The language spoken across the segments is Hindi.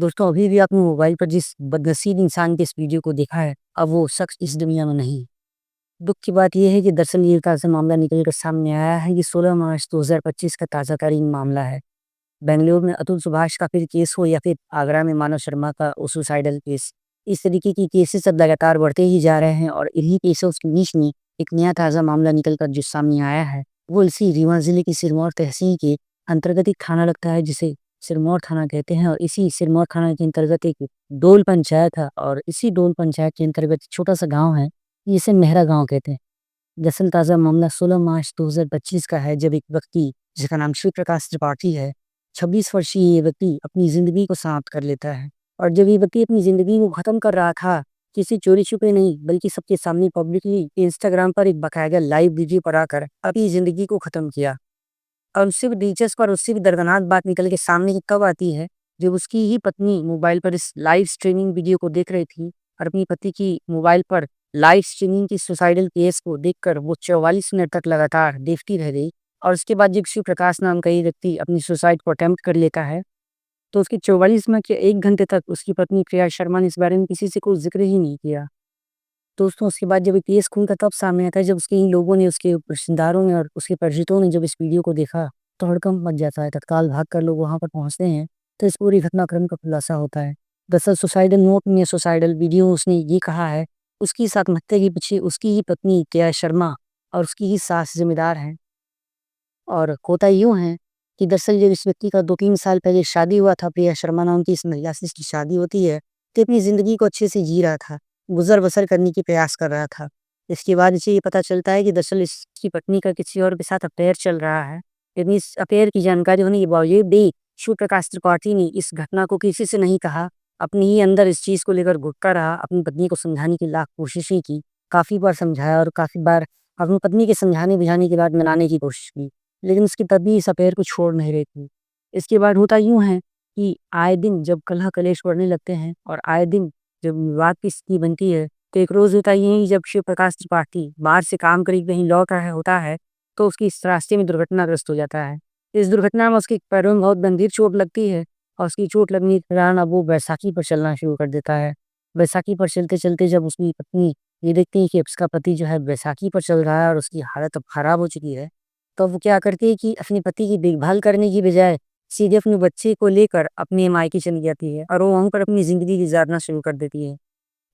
दोस्तों अभी भी आपने मोबाइल पर जिस बदनसीब इंसान के इस वीडियो को देखा है, अब वो शख्स इस दुनिया में नहीं। दुःख की बात ये है कि दरअसल ये ताज़ा मामला निकल कर सामने आया है। ये 16 मार्च 2025 का ताज़ा तरीन मामला है। बेंगलुरु में अतुल सुभाष का फिर केस हो या फिर आगरा में मानव शर्मा का सुसाइडल केस, इस तरीके की केसेस अब लगातार बढ़ते ही जा रहे हैं और इन्हीं केसेस के बीच में एक नया ताज़ा मामला निकल कर जो सामने आया है, वो इसी रीवा ज़िले की सिरमौर तहसील के अंतर्गत एक थाना लगता है जिसे सिरमौर थाना कहते हैं और इसी सिरमौर थाना के अंतर्गत एक डोल पंचायत है और इसी डोल पंचायत के अंतर्गत छोटा-सा गाँव है, जिसे मेहरा गाँव कहते हैं। दरअसल ताज़ा मामला 16 मार्च 2025 का है जब एक व्यक्ति जिसका नाम शिव प्रकाश त्रिपाठी है, 26 वर्षीय ये व्यक्ति अपनी ज़िंदगी को समाप्त कर लेता है। और जब ये व्यक्ति अपनी ज़िंदगी को ख़त्म कर रहा था, किसी चोरी-छुपे नहीं बल्कि सबके सामने पब्लिकली इंस्टाग्राम पर एक बाकायदा लाइव वीडियो बनाकर अपनी ज़िंदगी को ख़त्म किया। और उससे भी दिलचस्प और उससे भी दर्दनाक बात निकल के सामने की कब आती है, जब उसकी ही पत्नी मोबाइल पर इस लाइव स्ट्रीमिंग वीडियो को देख रही थी और अपनी पति की मोबाइल पर लाइव स्ट्रीमिंग की सुसाइडल केस को देखकर वो 44 मिनट तक लगातार देखती रह गई। और उसके बाद जब शिव प्रकाश नाम का ये व्यक्ति अपनी सुसाइड को अटेम्प्ट कर लेता है, तो उसके 44 मिनट या 1 घंटे तक उसकी पत्नी प्रिया शर्मा ने इस बारे में किसी से कोई ज़िक्र ही नहीं किया। दोस्तों उसके बाद जब ये केस खुलकर तब सामने आता है जब उसके इन लोगों ने, उसके रिश्तेदारों ने और उसके परिचितों ने जब इस वीडियो को देखा, तो हड़कंप मच जाता है। तत्काल भागकर लोग वहाँ पर पहुँचते हैं, तो इस पूरी घटनाक्रम का खुलासा होता है। दरअसल सुसाइडल नोट में सुसाइडल वीडियो उसने ये कहा है, उसकी इस आत्महत्या के पीछे उसकी ही पत्नी प्रिया शर्मा और उसकी ही सास ज़िम्मेदार हैं। और होता यूँ है कि दरअसल जब इस व्यक्ति का 2-3 साल पहले शादी हुआ था, प्रिया शर्मा नाम की इस महिला से इसकी शादी होती है, तो अपनी ज़िंदगी को अच्छे से जी रहा था, गुज़र-बसर करने की प्रयास कर रहा था। इसके बाद इसे ये पता चलता है कि दरअसल इसकी पत्नी का किसी और के साथ अफ़ेयर चल रहा है। लेकिन इस अफ़ेयर की जानकारी होने के बावजूद भी शिव प्रकाश त्रिपाठी ने इस घटना को किसी से नहीं कहा, अपने ही अंदर इस चीज़ को लेकर घुटता रहा, अपनी पत्नी को समझाने की लाख कोशिशें की, काफ़ी बार समझाया और काफ़ी बार अपनी पत्नी के समझाने-बुझाने के बाद मनाने की कोशिश की। लेकिन उसकी तबीयत इस अफ़ेयर को छोड़ नहीं रही थी। इसके बाद होता यूँ है कि आए दिन जब कलह-कलेश बढ़ने लगते हैं और आए दिन जब विवाद की स्थिति बनती है, तो एक रोज़ होता ये है जब शिव प्रकाश त्रिपाठी बाहर से काम करके कहीं लौट रहा होता है, तो उसकी इस रास्ते में दुर्घटनाग्रस्त हो जाता है। इस दुर्घटना में उसके पैरों में बहुत गंभीर चोट लगती है और उसकी चोट लगने के दौरान अब वो बैसाखी पर चलना शुरू कर देता है। बैसाखी पर चलते-चलते जब उसकी पत्नी ये देखती है कि उसका पति जो है बैसाखी पर चल रहा है और उसकी हालत अब ख़राब हो चुकी है, तो वो क्या करती है कि अपने पति की देखभाल करने की बजाय सीधे अपने बच्चे को लेकर अपने मायके चली जाती है और वो वहाँ पर अपनी ज़िंदगी गुज़ारना शुरू कर देती है।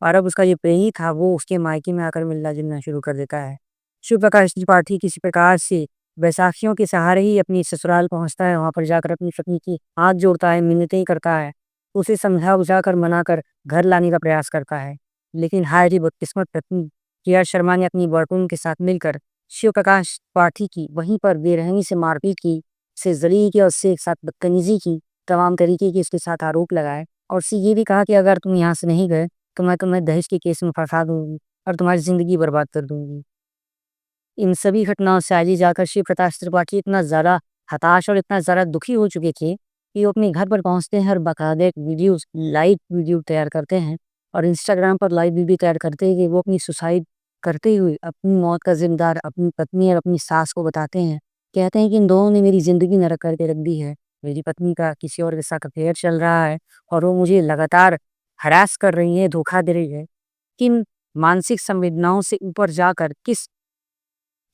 और अब उसका जो प्रेमी था वो उसके मायके में आकर मिलना-जुलना शुरू कर देता है। शिव प्रकाश त्रिपाठी किसी प्रकार से बैसाखियों के सहारे ही अपनी ससुराल पहुँचता है, वहाँ पर जाकर अपनी पत्नी की हाथ जोड़ता है, मिन्नतें करता है, उसे समझा-बुझा कर मनाकर घर लाने का प्रयास करता है। लेकिन हाय रे बदकिस्मत पत्नी प्रिया शर्मा ने अपनी बॉयफ्रेंड के साथ मिलकर शिव प्रकाश त्रिपाठी की वहीं पर बेरहमी से मारपीट की, उसे ज़लील किया, उससे एक साथ बदतमीज़ी की, तमाम तरीके के उसके साथ आरोप लगाए और उससे ये भी कहा कि अगर तुम यहाँ से नहीं गए तो मैं तुम्हें दहेज के केस में फँसा दूँगी और तुम्हारी ज़िंदगी बर्बाद कर दूँगी। इन सभी घटनाओं से आगे जाकर शिव प्रकाश त्रिपाठी इतना ज़्यादा हताश और इतना ज़्यादा दुखी हो चुके थे कि वो अपने घर पर पहुँचते हैं और बाकायदा एक लाइव वीडियो तैयार करते हैं और इंस्टाग्राम पर लाइव वीडियो तैयार करते हैं कि वो अपनी सुसाइड करते हुए अपनी मौत का ज़िम्मेदार अपनी पत्नी और अपनी सास को बताते हैं। कहते हैं कि इन दोनों ने मेरी ज़िंदगी नरक करके रख दी है। मेरी पत्नी का किसी और के साथ अफ़ेयर चल रहा है और वो मुझे लगातार हरास कर रही है, धोखा दे रही है। किन मानसिक संवेदनाओं से ऊपर जाकर किस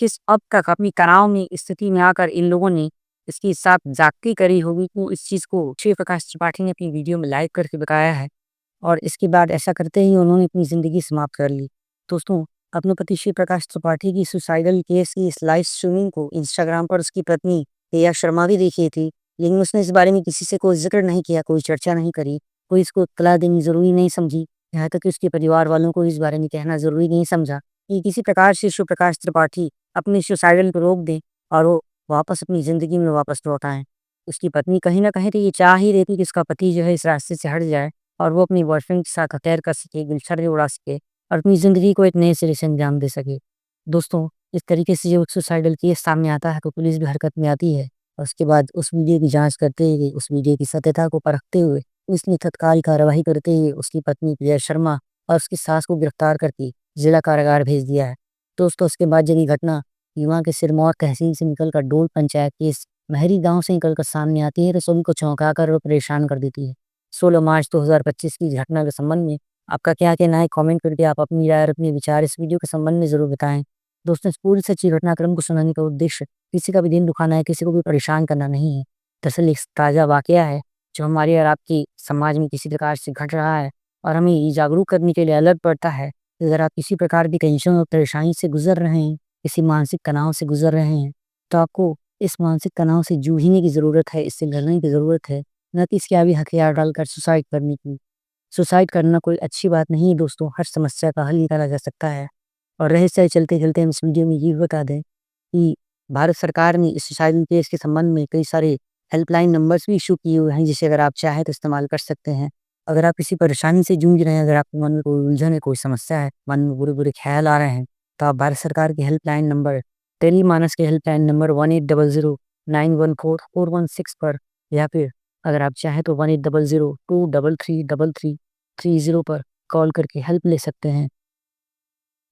किस हद तक अपनी तनाव में स्थिति में आकर इन लोगों ने इसके साथ ज़्यादती करी होगी, तो इस चीज़ को शिव प्रकाश त्रिपाठी ने अपनी वीडियो में लाइव करके बताया है और इसके बाद ऐसा करते ही उन्होंने अपनी ज़िंदगी समाप्त कर ली। दोस्तों, अपने पति शिव प्रकाश त्रिपाठी की सुसाइडल केस की इस लाइव स्ट्रीमिंग को इंस्टाग्राम पर उसकी पत्नी रिया शर्मा भी देखी थी, लेकिन उसने इस बारे में किसी से कोई ज़िक्र नहीं किया, कोई चर्चा नहीं करी, कोई इसको इत्तला देनी ज़रूरी नहीं समझी, यहाँ तक कि उसके परिवार वालों को इस बारे में कहना ज़रूरी नहीं समझा कि किसी प्रकार से शिव प्रकाश त्रिपाठी अपनी सुसाइडल को रोक दें और वो वापस अपनी ज़िंदगी में वापस लौट आएँ। उसकी पत्नी कहीं न कहीं तो ये चाह ही रही थी कि उसका पति जो है इस रास्ते से हट जाए और वो अपनी बॉयफ्रेंड के साथ अफ़ेयर कर सके, गुलछर्रे उड़ा सके और अपनी ज़िंदगी को एक नए सिरे से अंजाम दे सके। दोस्तों, इस तरीके से जब सुसाइडल केस सामने आता है तो पुलिस भी हरकत में आती है और उसके बाद उस वीडियो की जाँच करते हुए, उस वीडियो की सत्यता को परखते हुए, पुलिस ने तत्काल कार्रवाई करते हुए उसकी पत्नी प्रिया शर्मा और उसकी सास को गिरफ्तार करके जिला कारागार भेज दिया है। दोस्तों, उसके बाद जब ये घटना युवा के सिरमौर तहसील से निकलकर डोल पंचायत के इस महरी गाँव से निकलकर सामने आती है तो सभी को चौंका कर और परेशान कर देती है। 16 मार्च 2025 की घटना के संबंध में आपका क्या कहना है? कमेंट करके आप अपनी राय और अपने विचार इस वीडियो के संबंध में ज़रूर बताएँ। दोस्तों, इस पूरी सच्ची घटनाक्रम को सुनाने का उद्देश्य किसी का भी दिल दुखाना है, किसी को भी परेशान करना नहीं है। दरअसल एक ताज़ा वाक़या है, जो हमारे और आपकी समाज में किसी प्रकार से घट रहा है और हमें ये जागरूक करने के लिए अलर्ट पड़ता है कि अगर आप किसी प्रकार की टेंशन और परेशानी से गुज़र रहे हैं, किसी मानसिक तनाव से गुज़र रहे हैं, तो आपको इस मानसिक तनाव से जूझने की ज़रूरत है, इससे लड़ने की ज़रूरत है, ना कि इसके आगे हथियार डालकर सुसाइड करने की। सुसाइड करना कोई अच्छी बात नहीं है दोस्तों, हर समस्या का हल निकाला जा सकता है। और रहे सहे चलते-चलते हम इस वीडियो में ये भी बता दें कि भारत सरकार ने इस सुसाइडल केस के संबंध में कई सारे हेल्पलाइन नंबर्स भी इश्यू किए हुए हैं, जिसे अगर आप चाहें तो इस्तेमाल कर सकते हैं। अगर आप किसी परेशानी से जूझ रहे हैं, अगर आपके मन में कोई उलझन है, कोई समस्या है, मन में बुरे-बुरे ख़्याल आ रहे हैं, तो आप भारत सरकार के हेल्पलाइन नंबर टेलीमानस के हेल्पलाइन नंबर 1800 914 416 पर, या फिर अगर आप चाहें तो 1800 233 3330 पर कॉल करके हेल्प ले सकते हैं।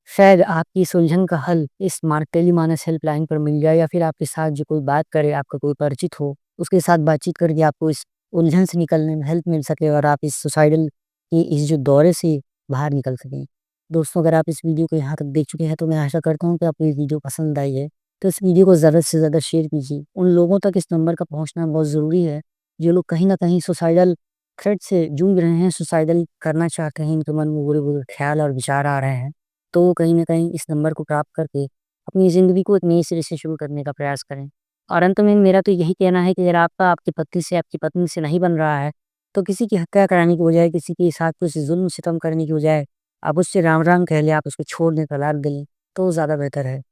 शायद आपकी इस उलझन का हल इस टेलीमानस हेल्पलाइन पर मिल जाए, या फिर आपके साथ जो कोई बात करे, आपका कोई परिचित हो, उसके साथ बातचीत करके आपको इस उलझन से निकलने में हेल्प मिल सके और आप इस सुसाइडल की इस जो दौरे से बाहर निकल सकें। दोस्तों, अगर आप इस वीडियो को यहाँ तक देख चुके हैं तो मैं आशा करता हूँ कि आपको ये वीडियो पसंद आई है। तो इस वीडियो को ज़्यादा से ज़्यादा शेयर कीजिए। उन लोगों तक इस नंबर का पहुँचना बहुत ज़रूरी है, जो लोग कहीं न कहीं सुसाइडल थ्रेट से जूझ रहे हैं, सुसाइडल करना चाहते हैं, इनके मन में बुरे-बुरे ख़्याल और विचार आ रहे हैं। तो वो कहीं न कहीं इस नंबर को प्राप्त करके अपनी ज़िंदगी को एक नए सिरे से शुरू करने का प्रयास करें। और अंत में मेरा तो यही कहना है कि अगर आपका आपकी पति से, आपकी पत्नी से नहीं बन रहा है, तो किसी की हत्या कराने की बजाय, किसी के साथ कुछ ज़ुल्म-सितम करने की बजाय, आप उससे राम-राम कह लें, आप उसको छोड़ दें, तलाक दे लें, तो ज़्यादा बेहतर है।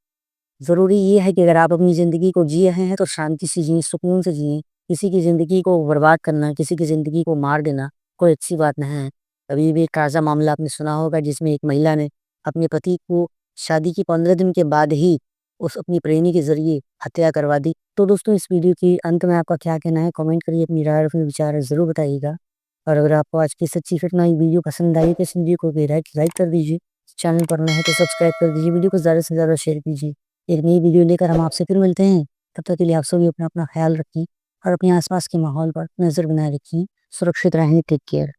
ज़रूरी ये है कि अगर आप अपनी ज़िंदगी को जी रहे हैं तो शांति से जिएँ, सुकून से जिएँ। किसी की ज़िंदगी को बर्बाद करना, किसी की ज़िंदगी को मार देना कोई अच्छी बात नहीं है। अभी भी एक ताज़ा मामला आपने सुना होगा, जिसमें एक महिला ने अपने पति को शादी के 15 दिन के बाद ही उस अपनी प्रेमी के ज़रिए हत्या करवा दी। तो दोस्तों, इस वीडियो के अंत में आपका क्या कहना है? कमेंट करिए, अपनी राय और अपने विचार ज़रूर बताइएगा। और अगर आपको आज की सच्ची घटना ये वीडियो पसंद आई तो इस वीडियो को लाइक कर दीजिए। चैनल पर नए हैं तो सब्सक्राइब कर दीजिए। वीडियो को ज़्यादा से ज़्यादा शेयर कीजिए। एक नई वीडियो लेकर हम आपसे फिर मिलते हैं। तब तक के लिए आप सभी अपना-अपना ख़्याल रखिए और अपने आस-पास के माहौल पर नज़र बनाए रखिए। सुरक्षित रहें, टेक केयर।